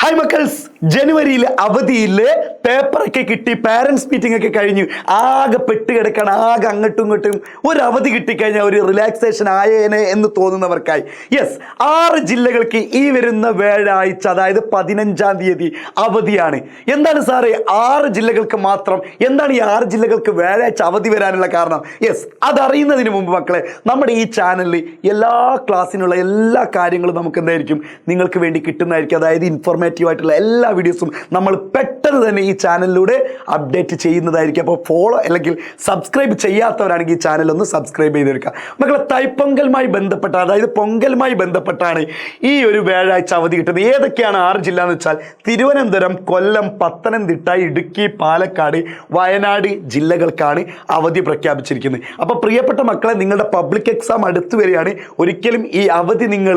Hi മക്കൾസ്, ജനുവരിയിൽ അവധിയിൽ പേപ്പറൊക്കെ കിട്ടി, പാരൻസ് മീറ്റിംഗ് ഒക്കെ കഴിഞ്ഞു, ആകെ പെട്ട് കിടക്കണം, ആകെ അങ്ങോട്ടും ഇങ്ങോട്ടും ഒരു അവധി കിട്ടിക്കഴിഞ്ഞാൽ ഒരു റിലാക്സേഷൻ ആയേനെ എന്ന് തോന്നുന്നവർക്കായി 6 ജില്ലകൾക്ക് ഈ വരുന്ന വ്യാഴാഴ്ച, അതായത് 15-ാം തീയതി അവധിയാണ്. എന്താണ് സാറേ 6 ജില്ലകൾക്ക് മാത്രം, എന്താണ് ഈ 6 ജില്ലകൾക്ക് വ്യാഴാഴ്ച അവധി വരാനുള്ള കാരണം? അതറിയുന്നതിന് മുമ്പ് മക്കളെ, നമ്മുടെ ഈ ചാനലിൽ എല്ലാ ക്ലാസ്സിനുള്ള എല്ലാ കാര്യങ്ങളും നമുക്ക് എന്തായിരിക്കും നിങ്ങൾക്ക് വേണ്ടി കിട്ടുന്നതായിരിക്കും. അതായത് ഇൻഫോർമേറ്റീവ് ആയിട്ടുള്ള എല്ലാ വീഡിയോസും നമ്മൾ പെട്ടെന്ന് തന്നെ ഈ ചാനലിലൂടെ അപ്ഡേറ്റ് ചെയ്യുന്നതായിരിക്കും. അപ്പോൾ ഫോളോ അല്ലെങ്കിൽ സബ്സ്ക്രൈബ് ചെയ്യാത്തവരാണെങ്കിൽ ഈ ചാനൽ ഒന്ന് സബ്സ്ക്രൈബ് ചെയ്തെടുക്കുക. മക്കളെ, തൈപ്പൊങ്കലുമായി ബന്ധപ്പെട്ട, അതായത് പൊങ്കലുമായി ബന്ധപ്പെട്ടാണ് ഈ ഒരു വ്യാഴാഴ്ച അവധി കിട്ടുന്നത്. ഏതൊക്കെയാണ് 6 ജില്ല എന്ന് വെച്ചാൽ തിരുവനന്തപുരം, കൊല്ലം, പത്തനംതിട്ട, ഇടുക്കി, പാലക്കാട്, വയനാട് ജില്ലകൾക്കാണ് അവധി പ്രഖ്യാപിച്ചിരിക്കുന്നത്. അപ്പോൾ പ്രിയപ്പെട്ട മക്കളെ, നിങ്ങളുടെ പബ്ലിക് എക്സാം അടുത്ത് വരികയാണ്. ഒരിക്കലും ഈ അവധി നിങ്ങൾ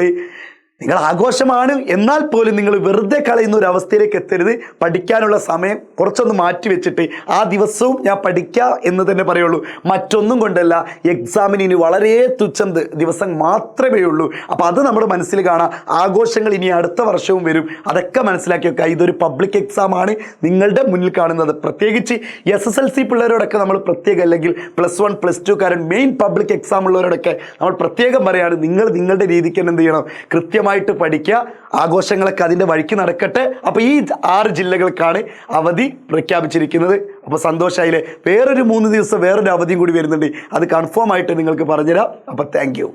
ആഘോഷമാണ്, എന്നാൽ പോലും നിങ്ങൾ വെറുതെ കളയുന്ന ഒരു അവസ്ഥയിലേക്ക് എത്തരുത്. പഠിക്കാനുള്ള സമയം കുറച്ചൊന്ന് മാറ്റി വെച്ചിട്ട് ആ ദിവസവും ഞാൻ പഠിക്കുക എന്ന് തന്നെ പറയുള്ളൂ, മറ്റൊന്നും കൊണ്ടല്ല. എക്സാമിന് ഇനി വളരെ തുച്ഛം ദിവസം മാത്രമേ ഉള്ളൂ. അപ്പോൾ അത് നമ്മുടെ മനസ്സിൽ കാണാം. ആഘോഷങ്ങൾ ഇനി അടുത്ത വർഷവും വരും, അതൊക്കെ മനസ്സിലാക്കി വെക്കുക. ഇതൊരു പബ്ലിക് എക്സാം ആണ് നിങ്ങളുടെ മുന്നിൽ കാണുന്നത്. പ്രത്യേകിച്ച് SSLC പിള്ളേരോടൊക്കെ നമ്മൾ പ്രത്യേകം, അല്ലെങ്കിൽ +1 +2 കാരൻ മെയിൻ പബ്ലിക് എക്സാം ഉള്ളവരോടൊക്കെ നമ്മൾ പ്രത്യേകം പറയാണ്, നിങ്ങൾ നിങ്ങളുടെ രീതിക്ക് തന്നെ എന്ത് ചെയ്യണം, കൃത്യമായിട്ട് പഠിക്കുക. ആഘോഷങ്ങളൊക്കെ അതിൻ്റെ വഴിക്ക് നടക്കട്ടെ. അപ്പോൾ ഈ 6 ജില്ലകൾക്കാണ് അവധി പ്രഖ്യാപിച്ചിരിക്കുന്നത്. അപ്പോൾ സന്തോഷമായില്ലേ? വേറൊരു 3 ദിവസം വേറൊരു അവധിയും കൂടി വരുന്നുണ്ട്, അത് കൺഫേം ആയിട്ട് നിങ്ങൾക്ക് പറഞ്ഞുതരാം. അപ്പോൾ താങ്ക് യു.